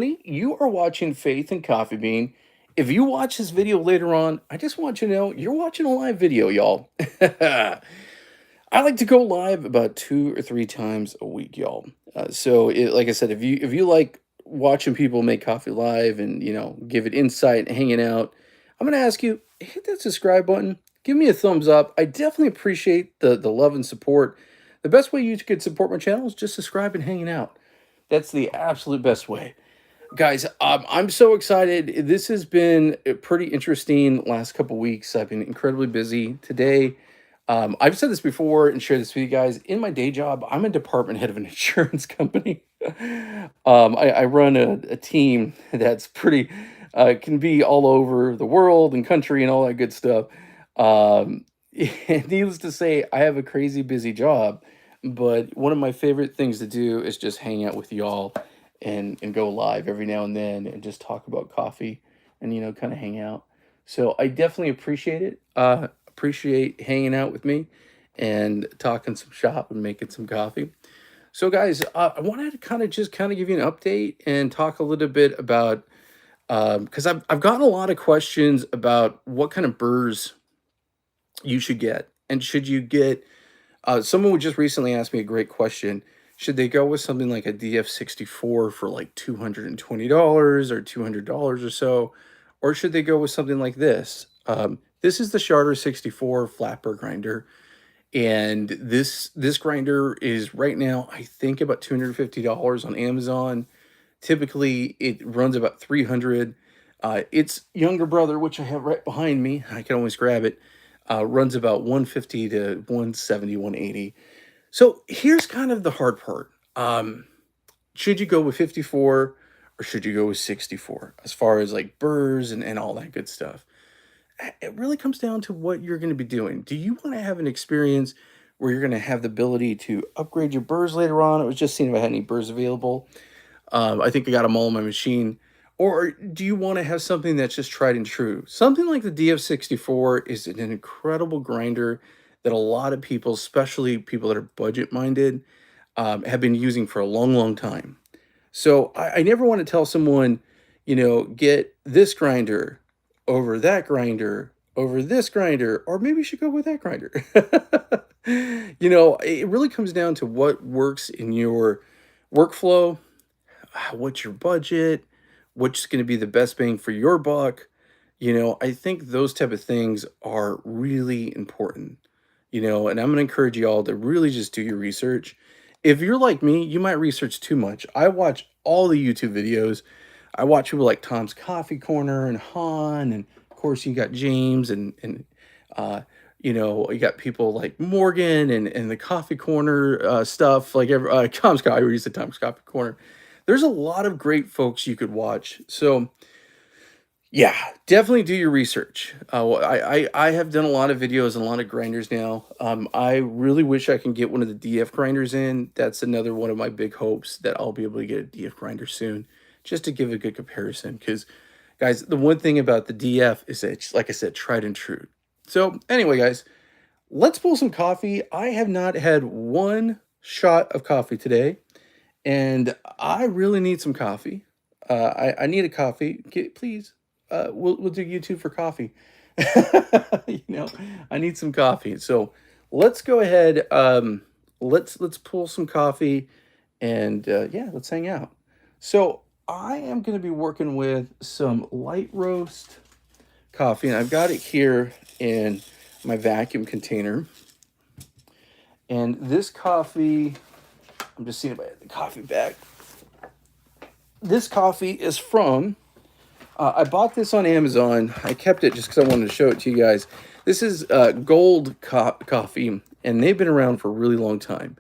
You are watching Faith and Coffee Bean. If you watch this video later on, I just want you to know you're watching a live video, y'all. I like to go live about 2 or 3 times a week, y'all. Like I said, if you like watching people make coffee live and give it insight, and hanging out, I'm gonna ask you hit that subscribe button. Give me a thumbs up. I definitely appreciate the love and support. The best way you could support my channel is just subscribe and hanging out. That's the absolute best way. Guys, I'm so excited. This has been a pretty interesting last couple weeks. I've been incredibly busy today. I've said this before and shared this with you guys. In my day job, I'm a department head of an insurance company. I run a team that's pretty, can be all over the world and country and all that good stuff. And needless to say, I have a crazy busy job, but one of my favorite things to do is just hang out with y'all and go live every now and then and just talk about coffee and kind of hang out. So I definitely appreciate it. Appreciate hanging out with me and talking some shop and making some coffee. So guys, I wanted to kind of give you an update and talk a little bit about because I've gotten a lot of questions about what kind of burrs you should get, and should you get someone would just recently ask me a great question. Should they go with something like a DF64 for like $220 or $200 or so? Or should they go with something like this? This is the Shardor 64 flat burr grinder. And this grinder is right now, I think, about $250 on Amazon. Typically, it runs about 300. Its younger brother, which I have right behind me, I can always grab it, runs about 150 to 170, 180. So here's kind of the hard part. Should you go with 54 or should you go with 64 as far as like burrs and all that good stuff? It really comes down to what you're going to be doing. Do you want to have an experience where you're going to have the ability to upgrade your burrs later on? I was just seeing if I had any burrs available. I think I got them all on my machine. Or do you want to have something that's just tried and true? Something like the DF64 is an incredible grinder that a lot of people, especially people that are budget minded, have been using for a long, long time. So I never want to tell someone, get this grinder over that grinder over this grinder, or maybe you should go with that grinder. It really comes down to what works in your workflow, what's your budget, what's going to be the best bang for your buck. I think those type of things are really important. And I'm going to encourage you all to really just do your research. If you're like me, you might research too much. I watch all the YouTube videos. I watch people like Tom's Coffee Corner and Han, and of course you got James you got people like Morgan and the Coffee Corner stuff, like Tom's Coffee, I already said Tom's Coffee Corner. There's a lot of great folks you could watch. So yeah, definitely do your research. I have done a lot of videos and a lot of grinders now. I really wish I can get one of the DF grinders in. That's another one of my big hopes, that I'll be able to get a DF grinder soon, just to give a good comparison. Because, guys, the one thing about the DF is that it's, like I said, tried and true. So anyway, guys, let's pull some coffee. I have not had one shot of coffee today, and I really need some coffee. I need a coffee. Please. We'll do YouTube for coffee. I need some coffee. So let's go ahead. Let's pull some coffee, and yeah, let's hang out. So I am going to be working with some light roast coffee, and I've got it here in my vacuum container. And this coffee, I'm just seeing if I have the coffee bag. This coffee is from. I bought this on Amazon. I kept it just because I wanted to show it to you guys. This is Gold Coffee, and they've been around for a really long time.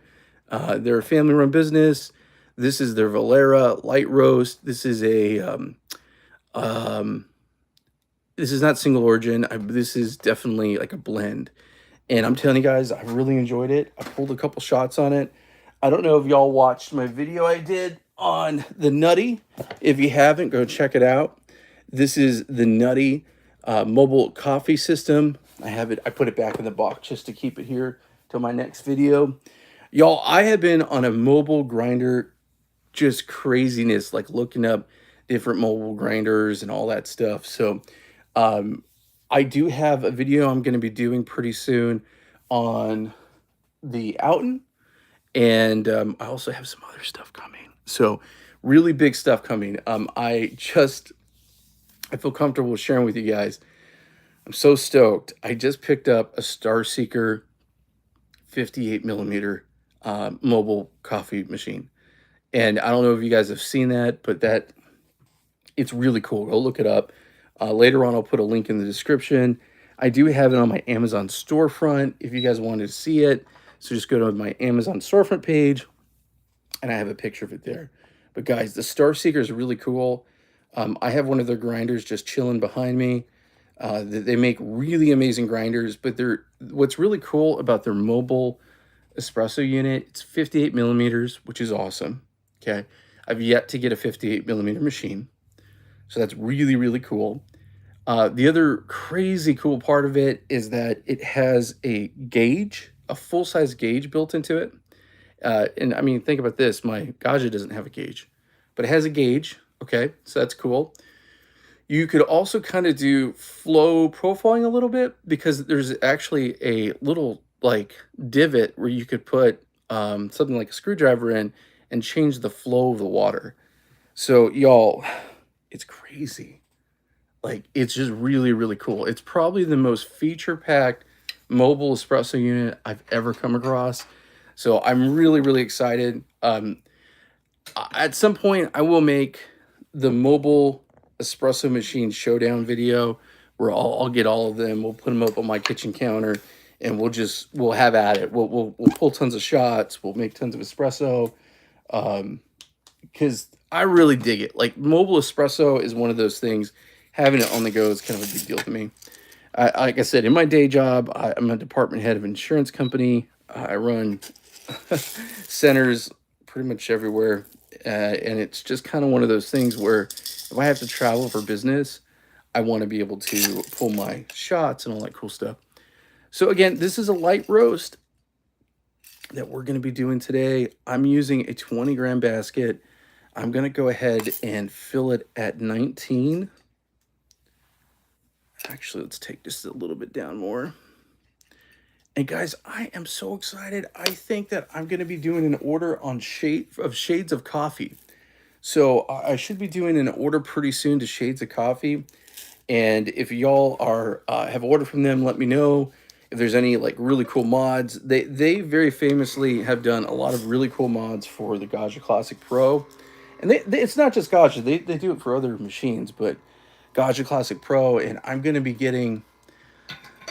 They're a family-run business. This is their Valera light roast. This is this is not single origin. This is definitely like a blend. And I'm telling you guys, I really enjoyed it. I pulled a couple shots on it. I don't know if y'all watched my video I did on the Nutty. If you haven't, go check it out. This is the Nutty mobile coffee system. I put it back in the box just to keep it here till my next video. Y'all, I have been on a mobile grinder just craziness, like looking up different mobile grinders and all that stuff. So um, I do have a video I'm going to be doing pretty soon on the Outen, and I also have some other stuff coming. So really big stuff coming. I feel comfortable sharing with you guys. I'm so stoked. I just picked up a Star Seeker 58 millimeter mobile coffee machine. And I don't know if you guys have seen that, but it's really cool. Go look it up. Later on, I'll put a link in the description. I do have it on my Amazon storefront if you guys wanted to see it. So just go to my Amazon storefront page, and I have a picture of it there. But guys, the Star Seeker is really cool. I have one of their grinders just chilling behind me. They make really amazing grinders, but what's really cool about their mobile espresso unit, it's 58 millimeters, which is awesome. Okay. I've yet to get a 58 millimeter machine. So that's really, really cool. The other crazy cool part of it is that it has a gauge, a full-size gauge built into it. And I mean, think about this. My Gaggia doesn't have a gauge, but it has a gauge. Okay, so that's cool. You could also kind of do flow profiling a little bit because there's actually a little like divot where you could put something like a screwdriver in and change the flow of the water. So y'all, it's crazy. Like, it's just really, really cool. It's probably the most feature-packed mobile espresso unit I've ever come across. So I'm really, really excited. At some point, I will make the mobile espresso machine showdown video where I'll get all of them. We'll put them up on my kitchen counter, and we'll have at it. We'll pull tons of shots. We'll make tons of espresso. Because I really dig it. Like, mobile espresso is one of those things. Having it on the go is kind of a big deal to me. Like I said, in my day job, I'm a department head of an insurance company. I run centers pretty much everywhere. And it's just kind of one of those things where if I have to travel for business, I want to be able to pull my shots and all that cool stuff. So again, this is a light roast that we're going to be doing today. I'm using a 20-gram basket. I'm going to go ahead and fill it at 19. Actually, let's take this a little bit down more. And guys, I am so excited. I think that I'm going to be doing an order on shades of coffee. So I should be doing an order pretty soon to Shades of Coffee. And if y'all have ordered from them, let me know if there's any like really cool mods. They very famously have done a lot of really cool mods for the Gaggia Classic Pro. And it's not just Gaggia. They do it for other machines, but Gaggia Classic Pro, and I'm going to be getting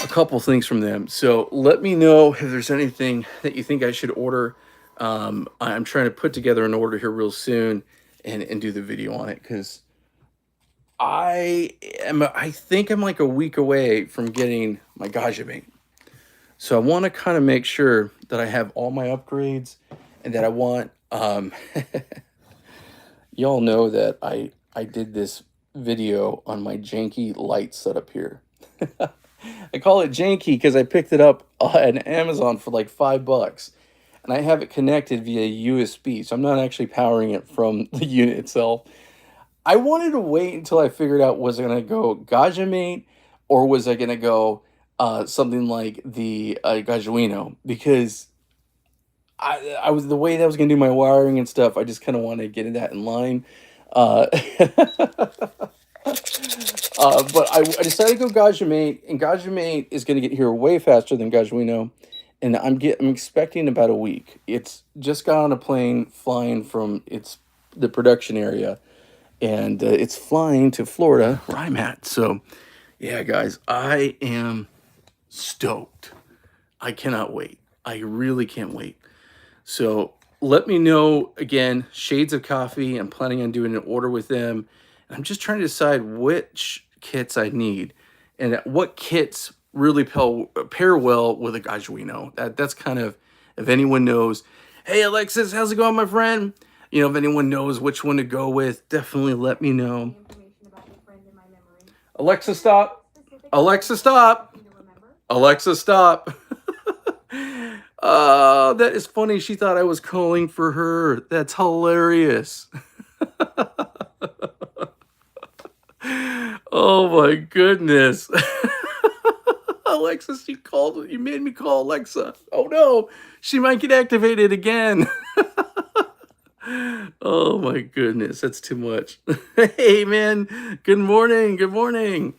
a couple things from them. So let me know if there's anything that you think I should order. I'm trying to put together an order here real soon and do the video on it because I think I'm like a week away from getting my Gaggia mate. So I want to kind of make sure that I have all my upgrades and that I want y'all know that I did this video on my janky light setup here. I call it janky because I picked it up on Amazon for like $5, and I have it connected via USB, so I'm not actually powering it from the unit itself. I wanted to wait until I figured out, was I going to go Gaggia mate or was I going to go something like the Gaggiuino, because I was the way that I was going to do my wiring and stuff. I just kind of wanted to get that in line. But I decided to go Gaggia mate, and Gaggia mate is going to get here way faster than Gaggiuino, and I'm expecting about a week. It's just got on a plane flying from the production area, and it's flying to Florida where I'm at. So yeah, guys, I am stoked. I cannot wait. I really can't wait. So let me know, again, Shades of Coffee. I'm planning on doing an order with them. I'm just trying to decide which kits I need and what kits really pair well with a Gaggiuino. That's kind of, if anyone knows, hey, Alexis, how's it going, my friend? You know, if anyone knows which one to go with, definitely let me know. Alexa, stop. Alexa, stop. Alexa, stop. That is funny. She thought I was calling for her. That's hilarious. Oh my goodness. Alexa, you made me call Alexa. Oh no, she might get activated again. Oh my goodness, that's too much. Hey man, good morning, good morning.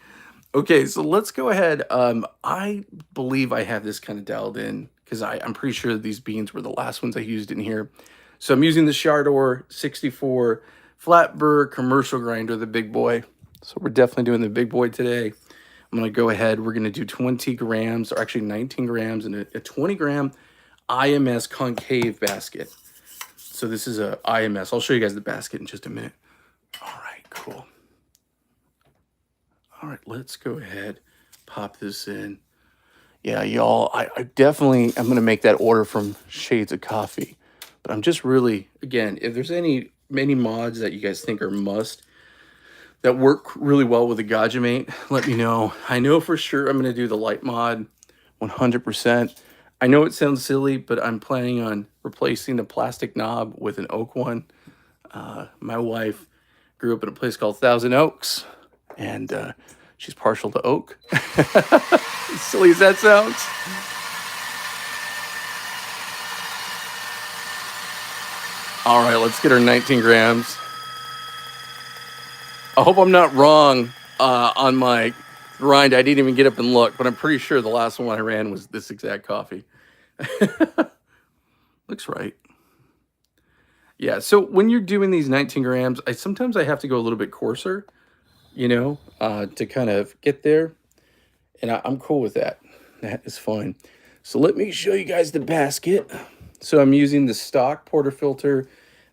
Okay, so let's go ahead. I believe I have this kind of dialed in because I'm pretty sure these beans were the last ones I used in here. So I'm using the Shardor 64 flat burr commercial grinder, the big boy. So we're definitely doing the big boy today. I'm going to go ahead. We're going to do 20 grams, or actually 19 grams, in a 20-gram IMS concave basket. So this is a IMS. I'll show you guys the basket in just a minute. All right, cool. All right, let's go ahead, pop this in. Yeah, y'all, I definitely am going to make that order from Shades of Coffee. But I'm just really, again, if there's any mods that you guys think are must, that work really well with the Gaggia Mate, let me know. I know for sure I'm going to do the light mod 100%. I know it sounds silly, but I'm planning on replacing the plastic knob with an oak one. My wife grew up in a place called Thousand Oaks, and she's partial to oak. As silly as that sounds. All right, let's get our 19 grams. I hope I'm not wrong on my grind. I didn't even get up and look, but I'm pretty sure the last one I ran was this exact coffee. Looks right. Yeah, so when you're doing these 19 grams, sometimes I have to go a little bit coarser, to kind of get there. And I'm cool with that. That is fine. So let me show you guys the basket. So I'm using the stock portafilter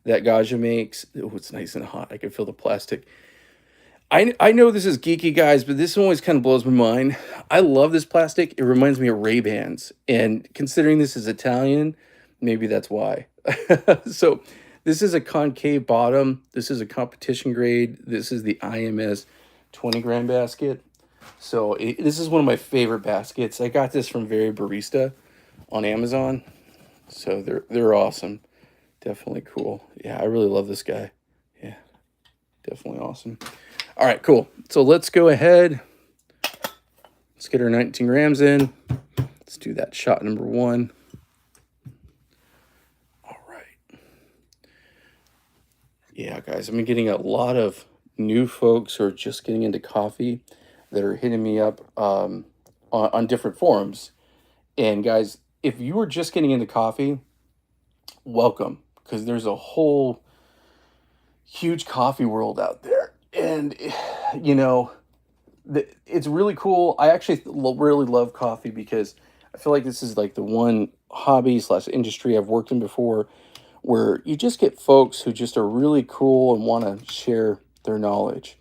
that Gaggia makes. Oh, it's nice and hot. I can feel the plastic. I know this is geeky, guys, but this always kind of blows my mind. I love this plastic. It reminds me of Ray-Bans. And considering this is Italian, maybe that's why. So this is a concave bottom. This is a competition grade. This is the IMS 20-gram basket. So this is one of my favorite baskets. I got this from Barista on Amazon. So they're awesome. Definitely cool. Yeah, I really love this guy. Yeah, definitely awesome. All right, cool. So let's go ahead. Let's get our 19 grams in. Let's do that shot number 1. All right. Yeah, guys, I'm getting a lot of new folks who are just getting into coffee that are hitting me up on different forums. And guys, if you are just getting into coffee, welcome, because there's a whole huge coffee world out there. And, it's really cool. I actually really love coffee because I feel like this is like the one hobby / industry I've worked in before where you just get folks who just are really cool and want to share their knowledge.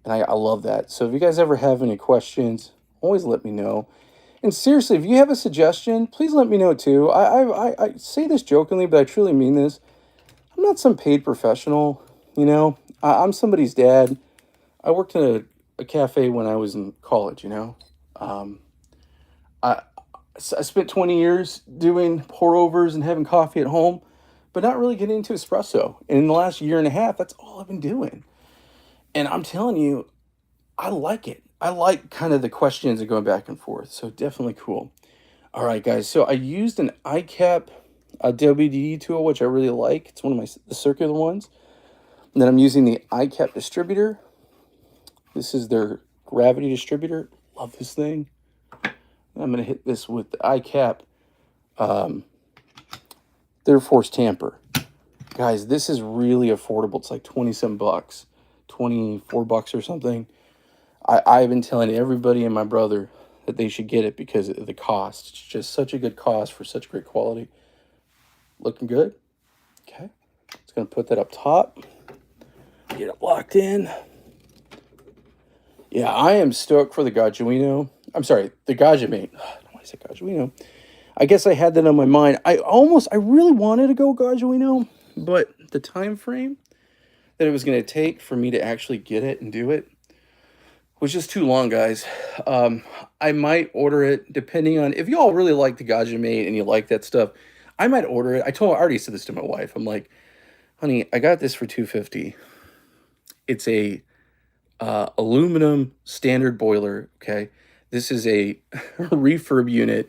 And I love that. So if you guys ever have any questions, always let me know. And seriously, if you have a suggestion, please let me know too. I say this jokingly, but I truly mean this. I'm not some paid professional, I'm somebody's dad. I worked in a cafe when I was in college, I spent 20 years doing pour-overs and having coffee at home, but not really getting into espresso. And in the last year and a half, that's all I've been doing. And I'm telling you, I like it. I like kind of the questions and going back and forth. So definitely cool. All right, guys. So I used an iCap WD tool, which I really like. It's one of the circular ones. And then I'm using the iCap distributor. This is their gravity distributor. Love this thing. I'm going to hit this with the iCap. Their force tamper. Guys, this is really affordable. It's like 20-some bucks. $24 or something. I've been telling everybody and my brother that they should get it because of the cost. It's just such a good cost for such great quality. Looking good. Okay. Just going to put that up top. Get it locked in. Yeah, I am stoked for the Gaggia. I'm sorry, the Gaggia Mate. Why is it Gaggia? I guess I had that on my mind. I really wanted to go Gaggia, but the time frame that it was going to take for me to actually get it and do it was just too long, guys. I might order it depending on if y'all really like the Gaggia Mate and you like that stuff. I might order it. I already said this to my wife. I'm like, honey, I got this for $250. It's a aluminum standard boiler. Okay, this is a refurb unit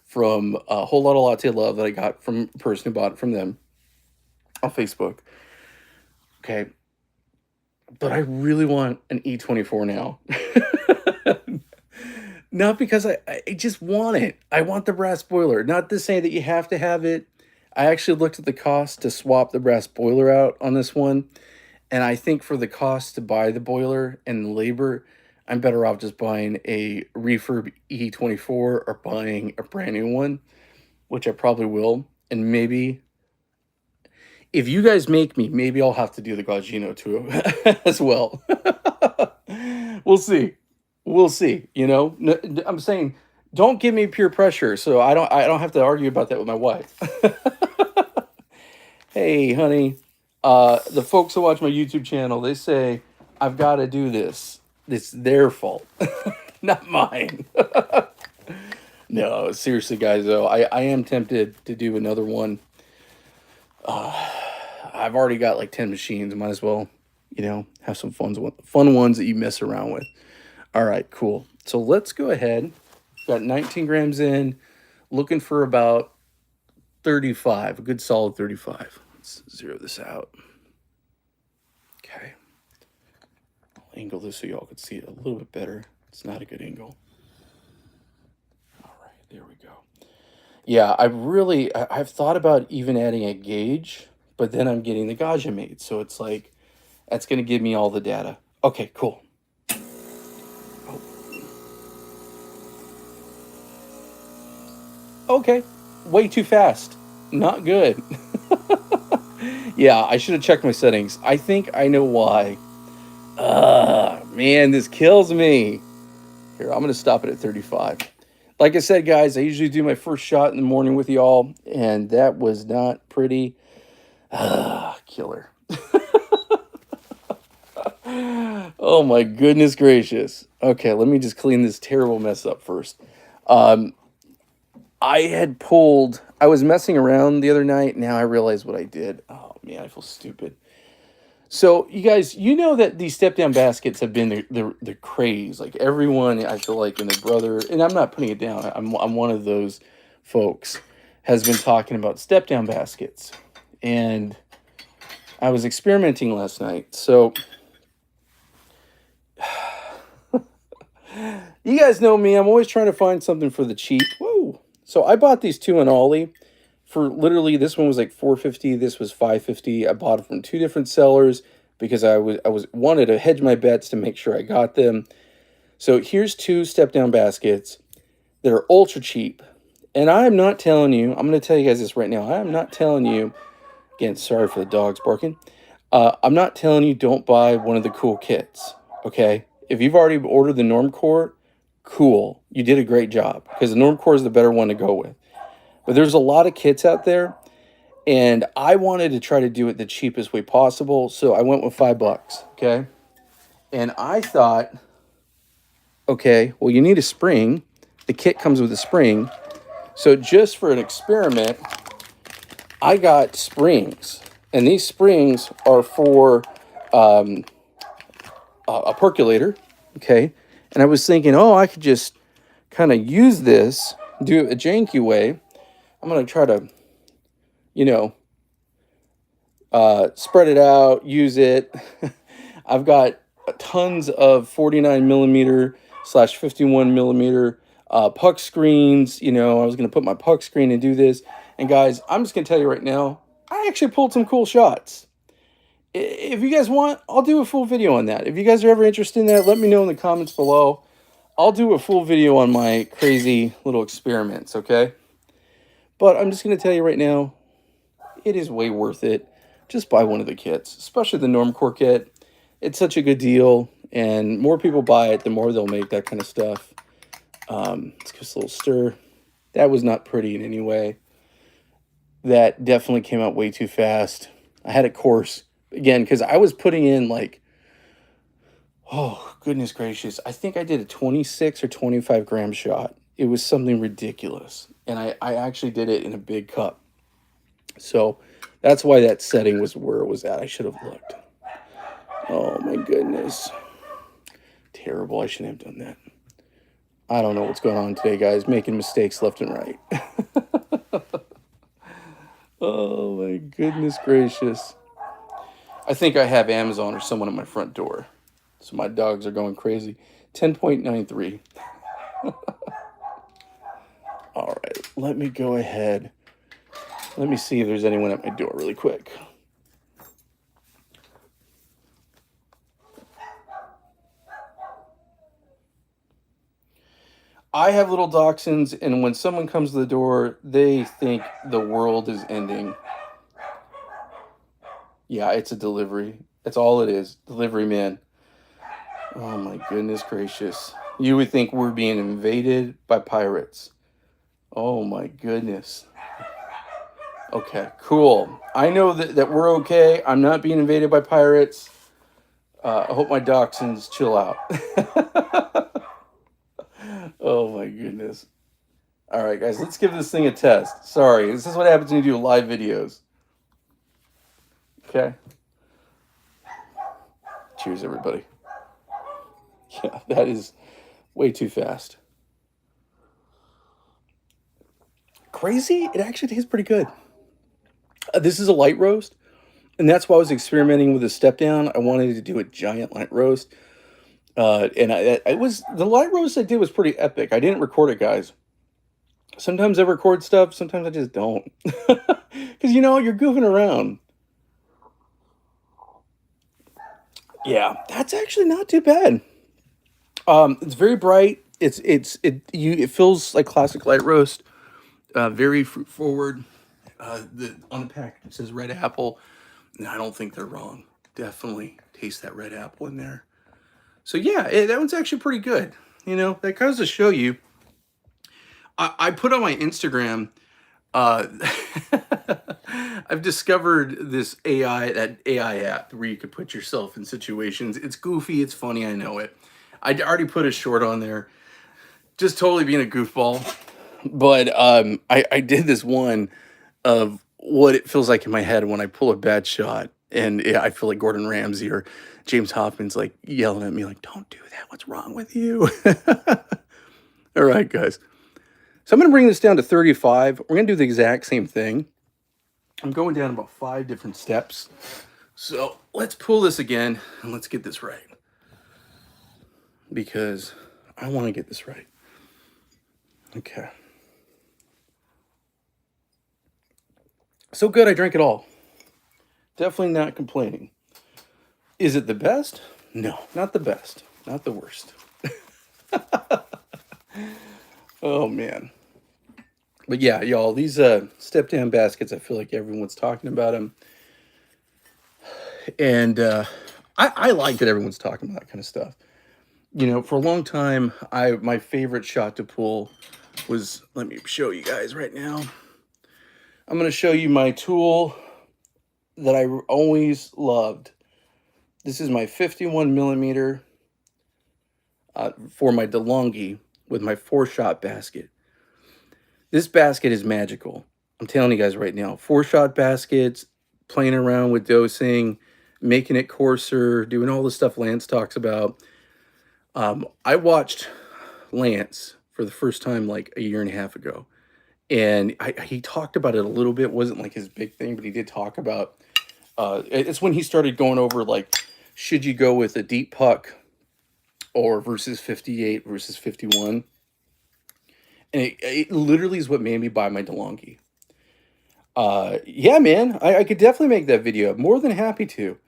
from a whole lot of latte love that I got from a person who bought it from them on Facebook. Okay, but I really want an E24 now. Not because I just want it. I want the brass boiler. Not to say that you have to have it. I actually looked at the cost to swap the brass boiler out on this one. And I think for the cost to buy the boiler and the labor, I'm better off just buying a refurb E24 or buying a brand new one, which I probably will. And maybe if you guys make me, maybe I'll have to do the Gaggino too as well. We'll see. We'll see. You know, I'm saying don't give me peer pressure, so I don't have to argue about that with my wife. Hey, honey, the folks who watch my YouTube channel, they say I've got to do this. It's their fault, not mine. No, seriously, guys, though, I am tempted to do another one. I've already got like 10 machines. Might as well, you know, have some fun ones that you mess around with. All right, cool. So let's go ahead. Got 19 grams in, looking for about 35, a good solid 35. Let's zero this out. Okay. I'll angle this so y'all can see it a little bit better. It's not a good angle. All right, there we go. Yeah, I've thought about even adding a gauge, but then I'm getting the Gaggia made. So it's like, that's going to give me all the data. Okay, cool. Oh. Okay, way too fast. Not good. Yeah, I should have checked my settings. I think I know why. Man, this kills me. Here, I'm going to stop it at 35. Like I said, guys, I usually do my first shot in the morning with y'all, and that was not pretty. Killer. Oh, my goodness gracious. Okay, let me just clean this terrible mess up first. I was messing around the other night. Now I realize what I did. Oh, man, I feel stupid. So, you guys, you know that these step-down baskets have been the craze. Like, everyone, I feel like, and their brother, and I'm not putting it down. I'm one of those folks, has been talking about step-down baskets. And I was experimenting last night. So, you guys know me. I'm always trying to find something for the cheap. Whoa. So, I bought these two in Ollie. For literally, this one was like $4.50. This was $5.50. I bought it from two different sellers because I wanted to hedge my bets to make sure I got them. So here's two step-down baskets that are ultra cheap. And I'm not telling you, I'm going to tell you guys this right now. I am not telling you, again, sorry for the dogs barking. I'm not telling you don't buy one of the cool kits, okay? If you've already ordered the Normcore, cool. You did a great job because the Normcore is the better one to go with. But there's a lot of kits out there, and I wanted to try to do it the cheapest way possible, so I went with $5, okay? And I thought, okay, well, you need a spring. The kit comes with a spring. So just for an experiment, I got springs, and these springs are for a percolator, okay? And I was thinking, oh, I could just kind of use this, do it a janky way. I'm going to try to, you know, spread it out, use it. I've got tons of 49 millimeter / 51 millimeter puck screens. You know, I was going to put my puck screen and do this. And guys, I'm just going to tell you right now, I actually pulled some cool shots. If you guys want, I'll do a full video on that. If you guys are ever interested in that, let me know in the comments below. I'll do a full video on my crazy little experiments, okay? But I'm just going to tell you right now, it is way worth it. Just buy one of the kits, especially the Normcore kit. It's such a good deal, and more people buy it, the more they'll make that kind of stuff. Let's give us a little stir. That was not pretty in any way. That definitely came out way too fast. I had it coarse, again, because I was putting in like, oh, goodness gracious. I think I did a 26 or 25 gram shot. It was something ridiculous. And I actually did it in a big cup. So that's why that setting was where it was at. I should have looked. Oh, my goodness. Terrible. I shouldn't have done that. I don't know what's going on today, guys. Making mistakes left and right. Oh my goodness gracious. I think I have Amazon or someone at my front door. So my dogs are going crazy. 10.93. All right, let me go ahead. Let me see if there's anyone at my door really quick. I have little dachshunds, and when someone comes to the door, they think the world is ending. Yeah, it's a delivery. That's all it is. Delivery man. Oh my goodness gracious. You would think we're being invaded by pirates. Oh my goodness. Okay, cool. I know that we're okay. I'm not being invaded by pirates. I hope my dachshunds chill out. Oh my goodness. All right, guys, let's give this thing a test. Sorry, this is what happens when you do live videos. Okay. Cheers, everybody. Yeah, that is way too fast. Crazy? It actually tastes pretty good. This is a light roast, and that's why I was experimenting with a step down. I wanted to do a giant light roast. And I was the light roast I did was pretty epic. I didn't record it, guys. Sometimes I record stuff, sometimes I just don't. Because, you're goofing around. Yeah, that's actually not too bad. It's very bright. It feels like classic light roast. Very fruit forward. On the package it says red apple, and I don't think they're wrong. Definitely taste that red apple in there. So yeah, that one's actually pretty good. That goes to show you. I put on my Instagram. I've discovered this AI app where you could put yourself in situations. It's goofy, it's funny, I know it. I already put a short on there, just totally being a goofball. But I did this one of what it feels like in my head when I pull a bad shot, and I feel like Gordon Ramsay or James Hoffman's like yelling at me like, "Don't do that. What's wrong with you?" All right, guys. So I'm going to bring this down to 35. We're going to do the exact same thing. I'm going down about 5 different steps. So let's pull this again and let's get this right. Because I want to get this right. Okay. So good, I drank it all. Definitely not complaining. Is it the best? No, not the best. Not the worst. Oh, man. But yeah, y'all, these step-down baskets, I feel like everyone's talking about them. And I like that everyone's talking about that kind of stuff. For a long time, my favorite shot to pull was, let me show you guys right now. I'm going to show you my tool that I always loved. This is my 51 millimeter for my DeLonghi with my 4-shot basket. This basket is magical. I'm telling you guys right now. 4-shot baskets, playing around with dosing, making it coarser, doing all the stuff Lance talks about. I watched Lance for the first time like a year and a half ago. And he talked about it a little bit. It wasn't like his big thing, but he did talk about, it's when he started going over like, should you go with a deep puck or versus 58 versus 51? And it literally is what made me buy my DeLonghi. Yeah, man, I could definitely make that video. I'm more than happy to.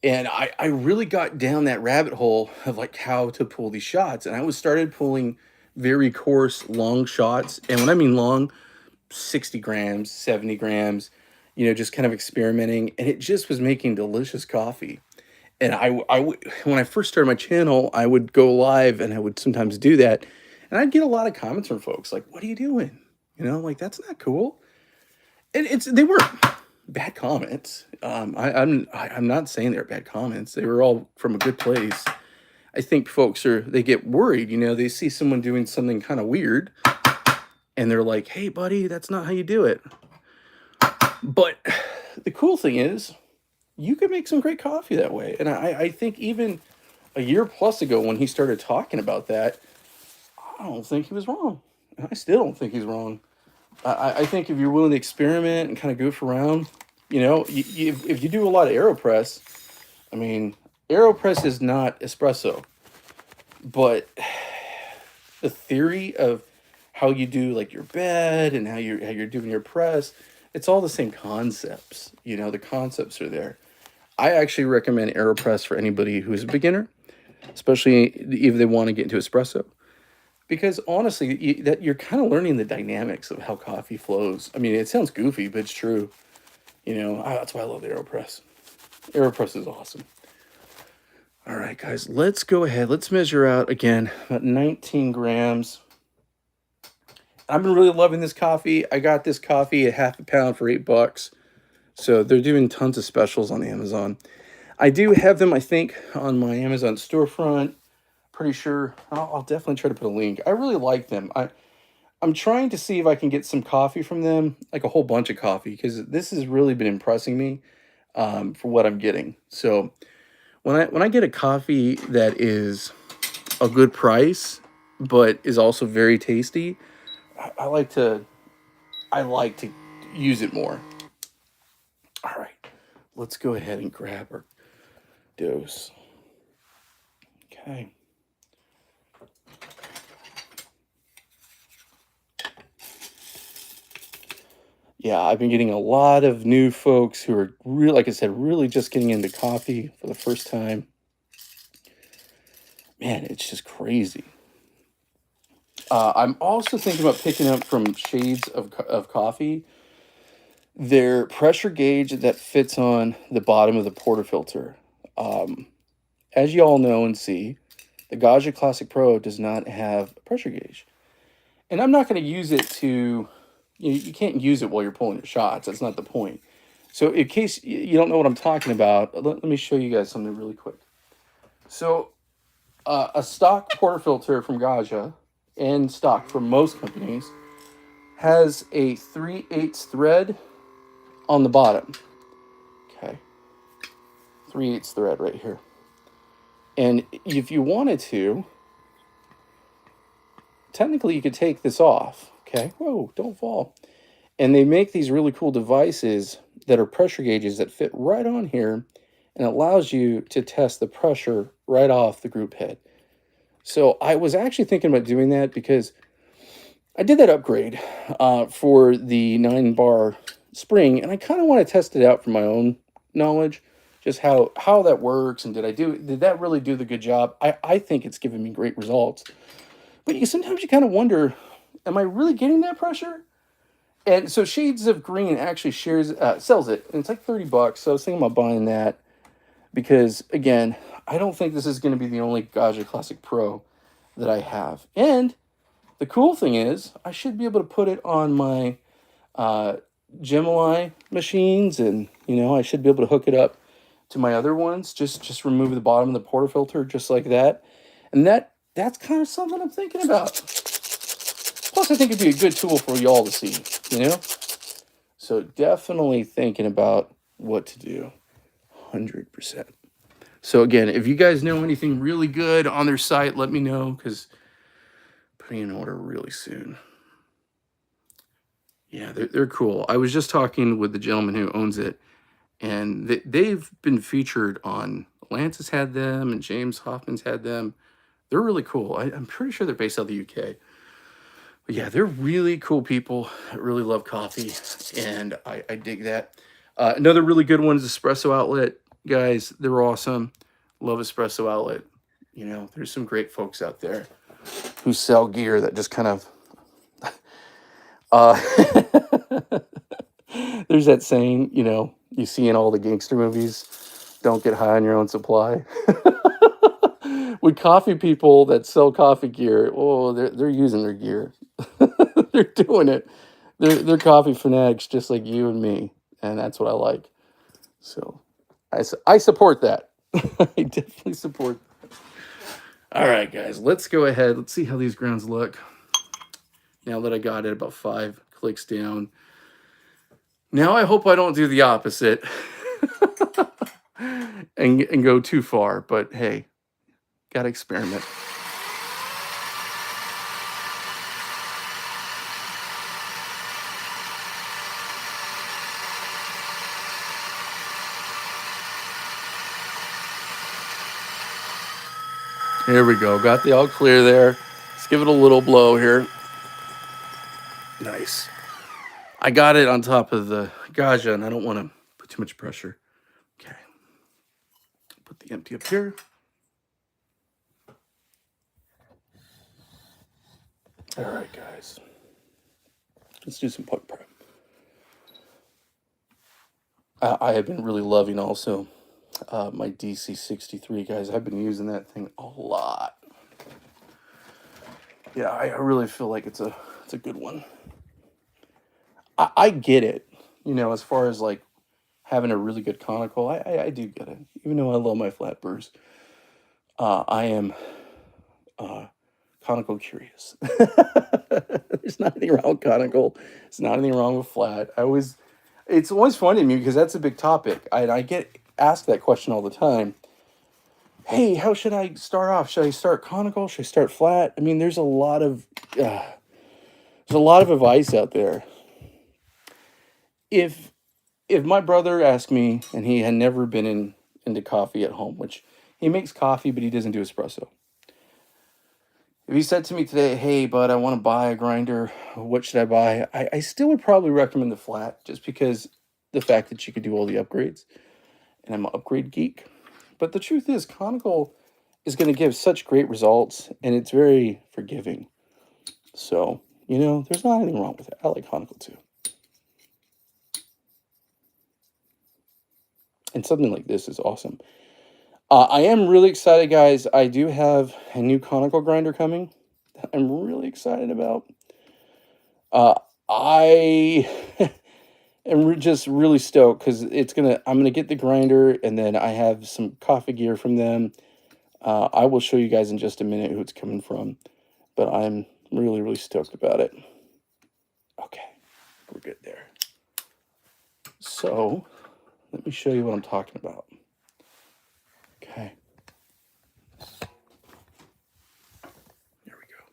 And I really got down that rabbit hole of like how to pull these shots. And I started pulling very coarse, long shots. And when I mean long, 60 grams, 70 grams, just kind of experimenting. And it just was making delicious coffee. And when I first started my channel, I would go live and I would sometimes do that. And I'd get a lot of comments from folks like, "What are you doing? Like, that's not cool." And they weren't bad comments. I'm not saying they're bad comments. They were all from a good place. I think folks they get worried, they see someone doing something kind of weird and they're like, "Hey buddy, that's not how you do it." But the cool thing is you can make some great coffee that way. And I think even a year plus ago when he started talking about that, I don't think he was wrong. I still don't think he's wrong. I think if you're willing to experiment and kind of goof around, if you do a lot of AeroPress, I mean, AeroPress is not espresso, but the theory of how you do like your bed and how you're doing your press, it's all the same concepts. The concepts are there. I actually recommend AeroPress for anybody who's a beginner, especially if they want to get into espresso. Because honestly, that you're kind of learning the dynamics of how coffee flows. I mean, it sounds goofy, but it's true. That's why I love the AeroPress. AeroPress is awesome. All right, guys, let's go ahead. Let's measure out again about 19 grams. I've been really loving this coffee. I got this coffee at half a pound for $8. So they're doing tons of specials on Amazon. I do have them, I think, on my Amazon storefront. Pretty sure. I'll definitely try to put a link. I really like them. I'm trying to see if I can get some coffee from them, like a whole bunch of coffee, because this has really been impressing me for what I'm getting. So when I get a coffee that is a good price, but is also very tasty, I like to use it more. All right, let's go ahead and grab our dose. Okay. Yeah, I've been getting a lot of new folks who are really, like I said, really just getting into coffee for the first time. Man, it's just crazy. I'm also thinking about picking up from Shades of Coffee their pressure gauge that fits on the bottom of the portafilter. As you all know and see, the Gaggia Classic Pro does not have a pressure gauge. And I'm not going to use it to, you can't use it while you're pulling your shots. That's not the point. So in case you don't know what I'm talking about, let me show you guys something really quick. So a stock portafilter from Gaggia, and stock from most companies, has a 3/8 thread on the bottom. Okay. 3/8 thread right here. And if you wanted to, technically you could take this off. Okay. Whoa, don't fall. And they make these really cool devices that are pressure gauges that fit right on here and allows you to test the pressure right off the group head. So I was actually thinking about doing that because I did that upgrade for the 9-bar spring, and I kind of want to test it out for my own knowledge, just how that works, and did that really do the good job? I think it's given me great results. But sometimes you kind of wonder, am I really getting that pressure? And so Shades of Green actually sells it, and it's like $30. So I was thinking about buying that because, again, I don't think this is going to be the only Gaggia Classic Pro that I have. And the cool thing is, I should be able to put it on my Gemini machines, and I should be able to hook it up to my other ones. Just remove the bottom of the portafilter, just like that, and that's kind of something I'm thinking about. Plus, I think it'd be a good tool for y'all to see, So definitely thinking about what to do, 100%. So again, if you guys know anything really good on their site, let me know, because putting an order really soon. Yeah, they're cool. I was just talking with the gentleman who owns it, and they've been featured on, Lance had them, and James Hoffman's had them. They're really cool. I'm pretty sure they're based out of the UK. But yeah, they're really cool people. I really love coffee, and I dig that. Another really good one is Espresso Outlet. Guys, they're awesome. Love Espresso Outlet. There's some great folks out there who sell gear that just kind of... there's that saying, you see in all the gangster movies, don't get high on your own supply. With coffee people that sell coffee gear, they're using their gear. They're doing it. They're coffee fanatics just like you and me, and that's what I like. So I support that. I definitely support that. All right, guys, let's go ahead. Let's see how these grounds look. Now that I got it about 5 clicks down. Now I hope I don't do the opposite and go too far, but hey, Gotta experiment. Here we go. Got the all clear there. Let's give it a little blow here. Nice. I got it on top of the Gaggia, and I don't want to put too much pressure. Okay. Put the empty up here. All right, guys. Let's do some puck prep. I have been really loving also my DC63, guys. I've been using that thing a lot. Yeah, I really feel like it's a good one. I get it, as far as like having a really good conical. I do get it, even though I love my flat burrs. I am conical curious. There's not anything wrong with conical. It's not anything wrong with flat. It's always funny to me because that's a big topic. I get asked that question all the time. Hey, how should I start off? Should I start conical? Should I start flat? I mean, there's a lot of advice out there. If my brother asked me, and he had never been into coffee at home, which he makes coffee, but he doesn't do espresso. If he said to me today, hey, bud, I want to buy a grinder, what should I buy? I still would probably recommend the flat, just because the fact that you could do all the upgrades, and I'm an upgrade geek. But the truth is, conical is going to give such great results, and it's very forgiving. So, there's not anything wrong with it. I like conical too. And something like this is awesome. I am really excited, guys. I do have a new conical grinder coming that I'm really excited about. I am just really stoked because I'm gonna get the grinder, and then I have some coffee gear from them. I will show you guys in just a minute who it's coming from, but I'm really, really stoked about it. Okay, we're good there. So let me show you what I'm talking about. Okay. There we go.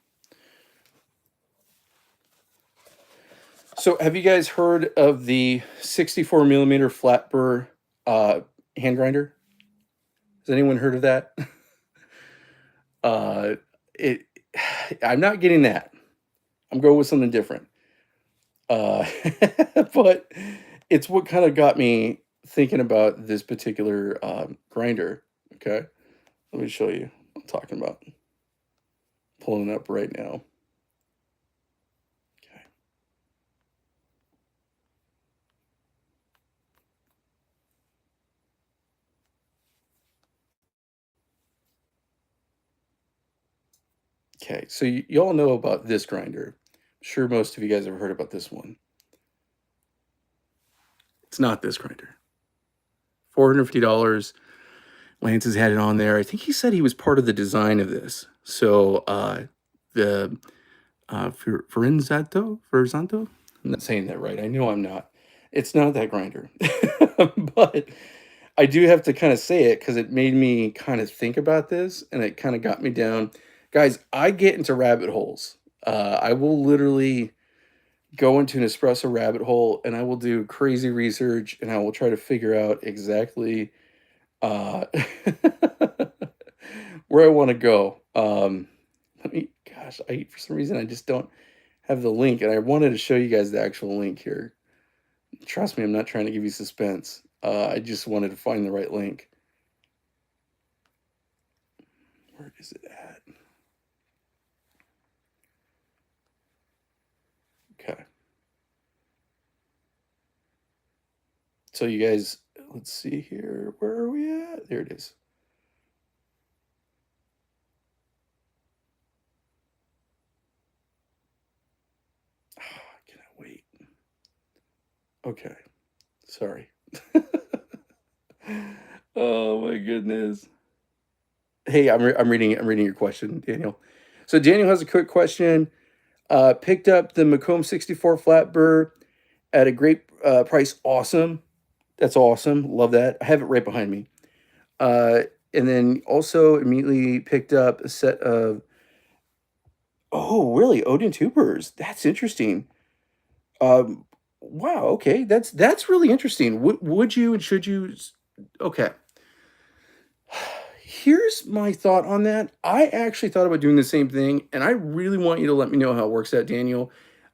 So have you guys heard of the 64mm flat burr hand grinder? Has anyone heard of that? I'm not getting that. I'm going with something different. But it's what kind of got me thinking about this particular grinder. Okay, let me show you what I'm talking about. Pulling it up right now. Okay. Okay, so you all know about this grinder. I'm sure most of you guys have heard about this one. It's not this grinder. $450. Lance has had it on there. I think he said he was part of the design of this. So the Ferranzato? I'm not saying that right. I know I'm not. It's not that grinder. But I do have to kind of say it because it made me kind of think about this, and it kind of got me down. Guys, I get into rabbit holes. I will literally go into an espresso rabbit hole, and I will do crazy research, and I will try to figure out exactly uh, where I want to go. For some reason, I just don't have the link, and I wanted to show you guys the actual link here. Trust me, I'm not trying to give you suspense. I just wanted to find the right link. Where is it at? Okay. So you guys, let's see here. Where are we at? There it is. Can I wait? Okay. Sorry. Oh my goodness. Hey, I'm reading your question, Daniel. So Daniel has a quick question. Picked up the Macomb 64 flat burr at a great price. Awesome. That's awesome. Love that. I have it right behind me. and then also immediately picked up a set of, oh, really? Odin tubers. That's interesting. Um, wow, okay, that's really interesting. Would you and should you okay. Here's my thought on that. I actually thought about doing the same thing, and I really want you to let me know how it works out, Daniel.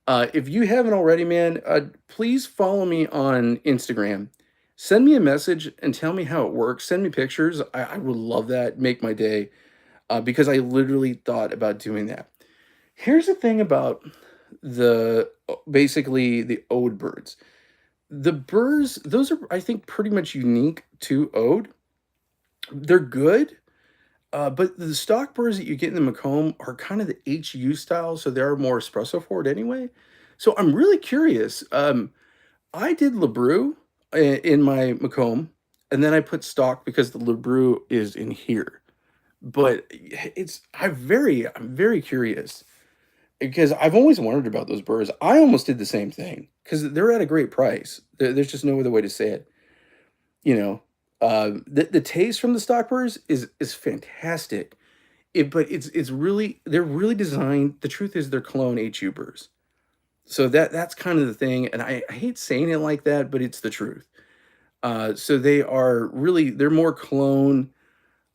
If you haven't already, man, please follow me on Instagram. Send me a message and tell me how it works. Send me pictures. I would love that. Make my day, because I literally thought about doing that. Here's the thing about basically the Ode birds. The burrs, those are, I think, pretty much unique to Ode. They're good, but the stock burrs that you get in the Macomb are kind of the HU style, so they're more espresso forward anyway. So I'm really curious. I did Lebrew in my Macomb, and then I put stock because the Lebrew is in here. But I'm very curious because I've always wondered about those burrs. I almost did the same thing because they're at a great price. There's just no other way to say it. You know, the taste from the stock burrs is fantastic. But it's really, they're really designed. The truth is, they're clone HU burrs. So that's kind of the thing, and I hate saying it like that, but it's the truth. So they're more clone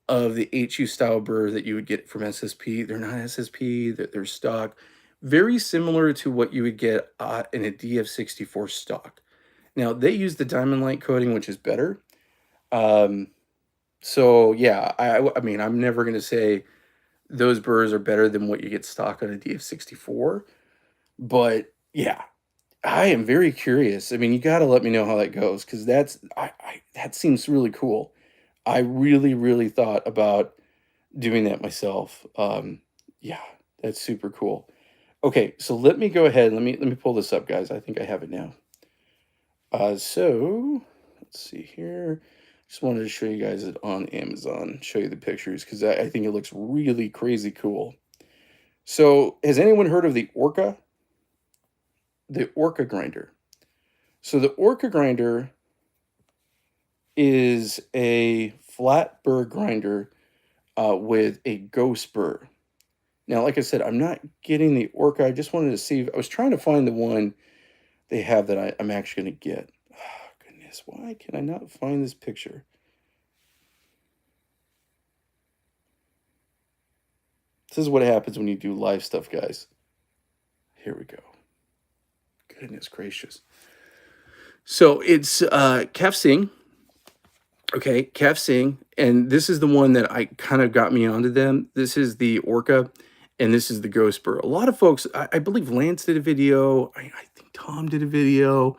of the HU style burr that you would get from SSP. They're not SSP, they're stock. Very similar to what you would get in a DF64 stock. Now, they use the diamond light coating, which is better. Um, so yeah, I mean, I'm never gonna say those burrs are better than what you get stock on a DF64, but yeah, I am very curious. I mean, you gotta let me know how that goes because that seems really cool. I really, really thought about doing that myself. Yeah, that's super cool. Okay, so let me go ahead. Let me pull this up, guys. I think I have it now. So let's see here. Just wanted to show you guys it on Amazon. Show you the pictures because I think it looks really crazy cool. So, has anyone heard of the Orca? The Orca grinder. So the Orca grinder is a flat burr grinder with a ghost burr. Now, like I said, I'm not getting the Orca. I just wanted to see. I was trying to find the one they have that I'm actually going to get. Oh, goodness, why can I not find this picture? This is what happens when you do live stuff, guys. Here we go. Goodness gracious. So it's Kef Sing. Okay, Kef Sing. And this is the one that I kind of got me onto them. This is the Orca, and this is the Ghost Burr. A lot of folks, I believe Lance did a video. I think Tom did a video.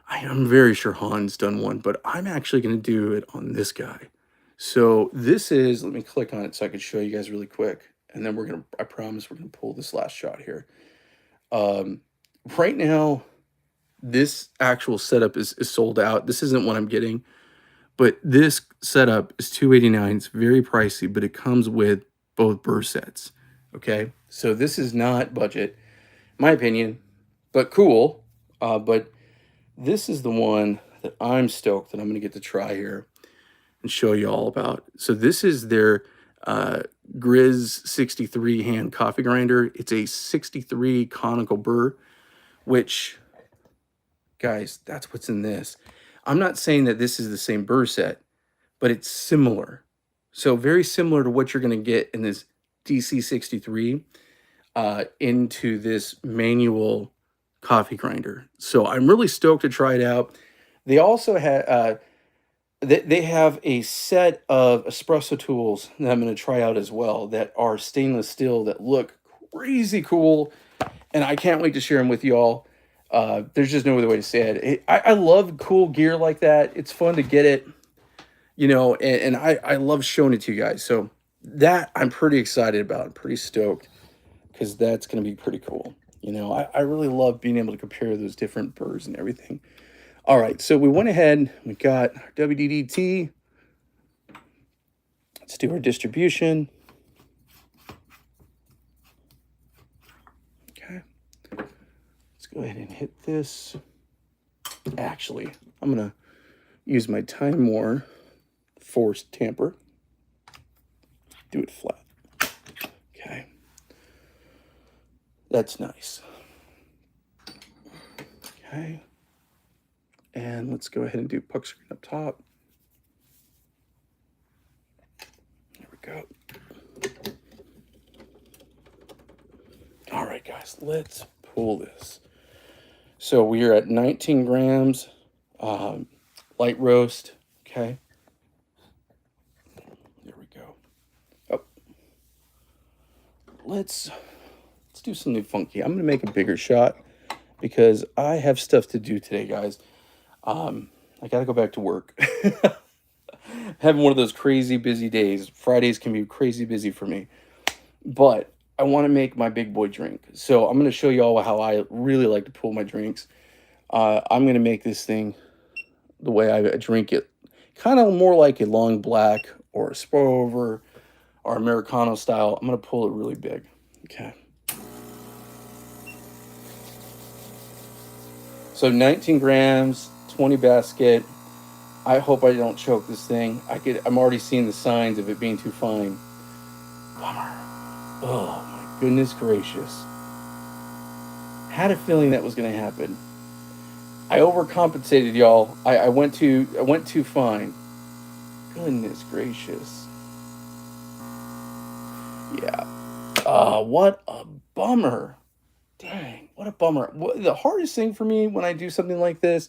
I'm very sure Han's done one, but I'm actually going to do it on this guy. So this is, let me click on it so I can show you guys really quick. And then I promise we're going to pull this last shot here. Right now, this actual setup is sold out. This isn't what I'm getting, but this setup is $289. It's very pricey, but it comes with both burr sets. Okay, so this is not budget, my opinion, but cool. But this is the one that I'm stoked that I'm going to get to try here and show you all about. So this is their Grizz 63 hand coffee grinder. It's a 63 conical burr, which, guys, that's what's in this. I'm not saying that this is the same burr set, but it's similar. So very similar to what you're going to get in this DC63 into this manual coffee grinder. So I'm really stoked to try it out. They also have they have a set of espresso tools that I'm going to try out as well that are stainless steel that look crazy cool, and I can't wait to share them with y'all. There's just no other way to say it. I love cool gear like that. It's fun to get it, you know, and I love showing it to you guys. So that I'm pretty excited about. I'm pretty stoked because that's going to be pretty cool. You know, I really love being able to compare those different burrs and everything. All right, so we went ahead. We got our WDDT. Let's do our distribution. Okay. Let's go ahead and hit this. Actually, I'm going to use my Time War Force tamper. do it flat. Okay. That's nice. Okay. And let's go ahead and do puck screen up top. There we go. All right, guys, let's pull this. So we are at 19 grams, light roast. Okay. There we go. Oh, let's do something funky. I'm gonna make a bigger shot because I have stuff to do today, guys. I gotta go back to work. Having one of those crazy busy days. Fridays can be crazy busy for me, but I want to make my big boy drink. So I'm going to show you all how I really like to pull my drinks. I'm going to make this thing the way I drink it, kind of more like a long black or a pour over or Americano style. I'm going to pull it really big. Okay. So 19 grams, 20 basket. I hope I don't choke this thing. I'm already seeing the signs of it being too fine. Bummer. Oh my goodness gracious. Had a feeling that was going to happen. I overcompensated, y'all. I went too fine. Goodness gracious. Yeah. What a bummer. Dang, what a bummer. The hardest thing for me when I do something like this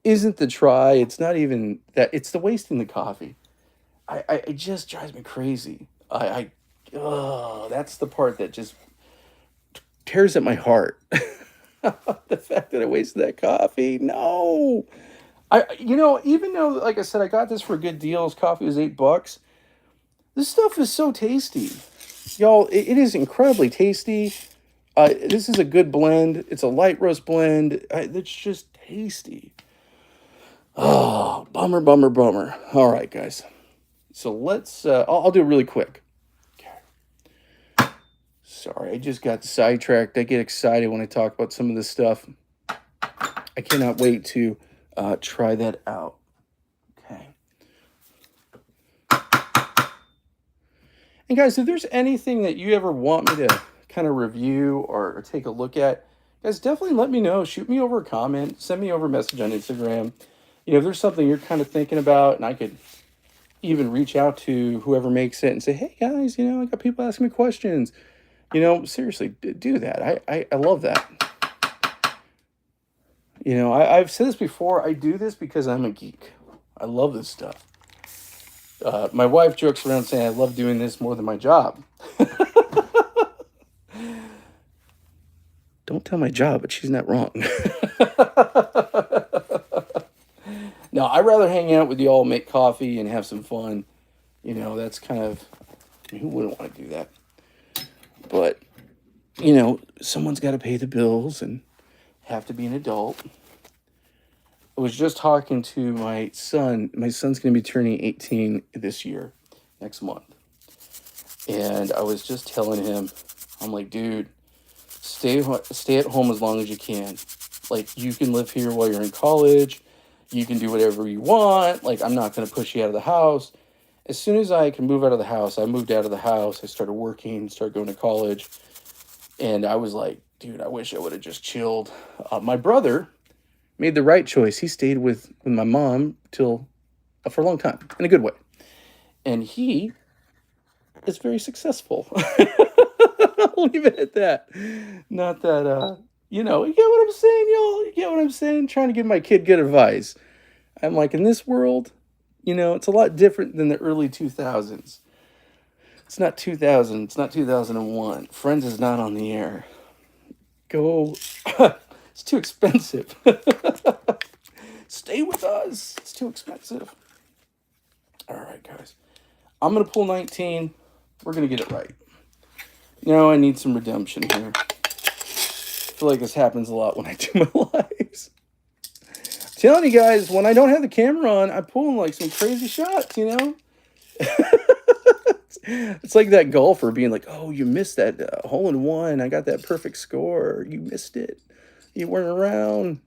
isn't the try. It's not even that. It's the wasting the coffee. It just drives me crazy. That's the part that just tears at my heart. The fact that I wasted that coffee. No. Even though, like I said, I got this for good deals. Coffee was $8. This stuff is so tasty. Y'all, it is incredibly tasty. This is a good blend. It's a light roast blend. It's just tasty. Oh, bummer, bummer, bummer. All right, guys. So let's, I'll do it really quick. Okay. Sorry, I just got sidetracked. I get excited when I talk about some of this stuff. I cannot wait to try that out. Okay. And guys, if there's anything that you ever want me to kind of review or take a look at, guys, definitely let me know. Shoot me over a comment. Send me over a message on Instagram. If there's something you're kind of thinking about, and I could even reach out to whoever makes it and say, hey, guys, I got people asking me questions. Seriously, do that. I love that. I've said this before. I do this because I'm a geek. I love this stuff. My wife jokes around saying I love doing this more than my job. Don't tell my job, but she's not wrong. No, I'd rather hang out with you all, make coffee, and have some fun. That's kind of, who wouldn't want to do that? But, someone's got to pay the bills and have to be an adult. I was just talking to my son. My son's going to be turning 18 this year, next month. And I was just telling him, I'm like, dude, stay at home as long as you can. Like, you can live here while you're in college. You can do whatever you want. Like, I'm not going to push you out of the house. As soon as I can move out of the house, I moved out of the house. I started working, started going to college. And I was like, dude, I wish I would have just chilled. My brother made the right choice. He stayed with my mom for a long time, in a good way. And he is very successful. I'll leave it at that. Not that, you get what I'm saying, y'all? You get what I'm saying? Trying to give my kid good advice. I'm like, in this world, it's a lot different than the early 2000s. It's not 2000. It's not 2001. Friends is not on the air. Go. It's too expensive. Stay with us. It's too expensive. All right, guys. I'm going to pull 19. We're going to get it right. Now I need some redemption here. I feel like this happens a lot when I do my lives. I'm telling you guys, when I don't have the camera on, I pull like some crazy shots, It's like that golfer being like, oh, you missed that hole in one. I got that perfect score. You missed it. You weren't around.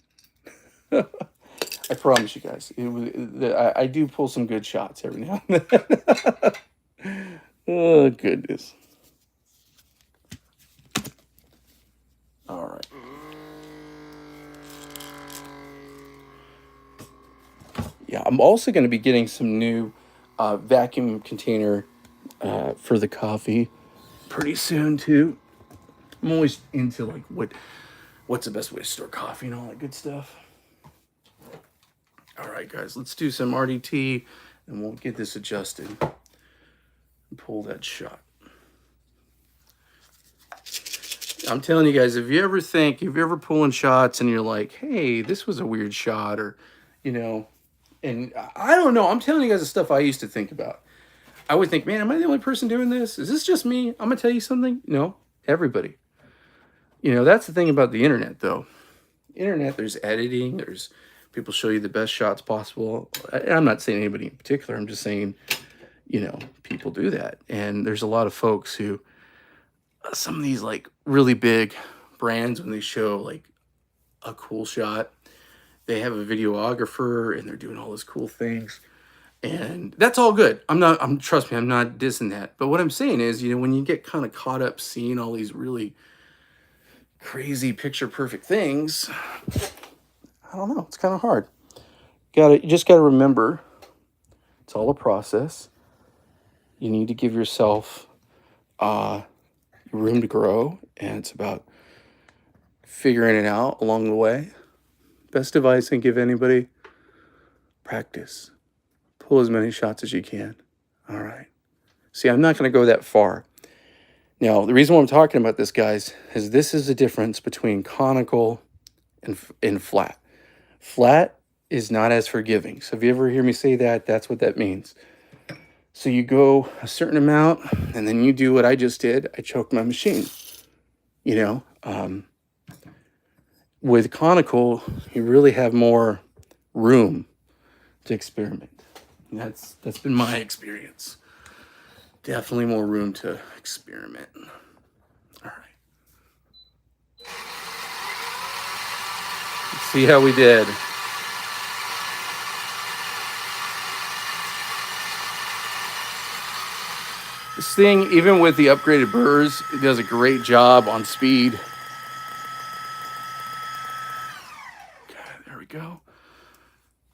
I promise you guys, I do pull some good shots every now and then. Oh, goodness. All right. Yeah, I'm also going to be getting some new vacuum container for the coffee pretty soon, too. I'm always into, like, what's the best way to store coffee and all that good stuff. All right, guys, let's do some RDT, and we'll get this adjusted and pull that shot. I'm telling you guys, if you're ever pulling shots and you're like, hey, this was a weird shot, or, you know, and I don't know, I'm telling you guys the stuff I used to think about. I would think, man, am I the only person doing this? Is this just me? I'm going to tell you something. No, everybody. You know, that's the thing about the internet, though. Internet, there's editing, there's people show you the best shots possible. I'm not saying anybody in particular. I'm just saying, you know, people do that. And there's a lot of folks who, some of these like really big brands, when they show like a cool shot, they have a videographer and they're doing all these cool things. And that's all good. Trust me, I'm not dissing that. But what I'm saying is, you know, when you get kind of caught up seeing all these really crazy picture perfect things, I don't know, it's kind of hard. You just gotta remember, it's all a process. You need to give yourself room to grow, and it's about figuring it out along the way. Best advice I can give anybody: practice. Pull as many shots as you can. All right. See, I'm not going to go that far. Now, the reason why I'm talking about this, guys, is this is the difference between conical and flat. Flat is not as forgiving. So if you ever hear me say that, that's what that means. So you go a certain amount, and then you do what I just did. I choked my machine. You know, with conical, you really have more room to experiment. And that's been my experience. Definitely more room to experiment. All right. Let's see how we did. This thing, even with the upgraded burrs, it does a great job on speed. Okay, there we go.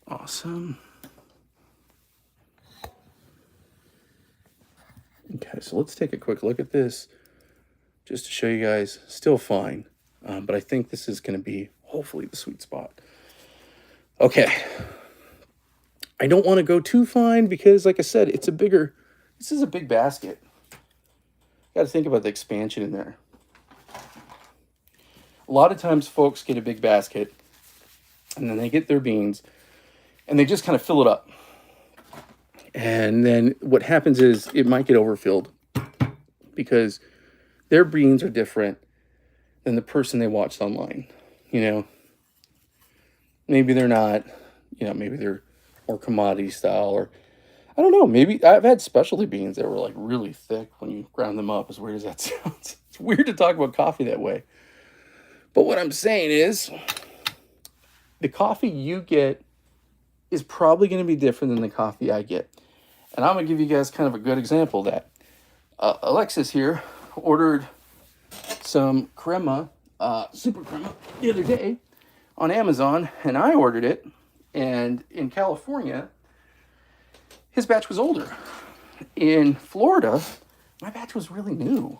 Awesome. Okay, so let's take a quick look at this just to show you guys. Still fine, but I think this is going to be hopefully the sweet spot. Okay. I don't want to go too fine because, like I said, this is a big basket. Got to think about the expansion in there. A lot of times folks get a big basket and then they get their beans and they just kind of fill it up. And then what happens is it might get overfilled because their beans are different than the person they watched online. You know, maybe they're not, you know, maybe they're more commodity style, or I don't know, maybe I've had specialty beans that were like really thick when you ground them up. As weird as that sounds, it's weird to talk about coffee that way. But what I'm saying is the coffee you get is probably going to be different than the coffee I get. And I'm going to give you guys kind of a good example of that. Alexis here ordered some Crema, Super Crema, the other day on Amazon, and I ordered it. And in California, his batch was older. In Florida, my batch was really new.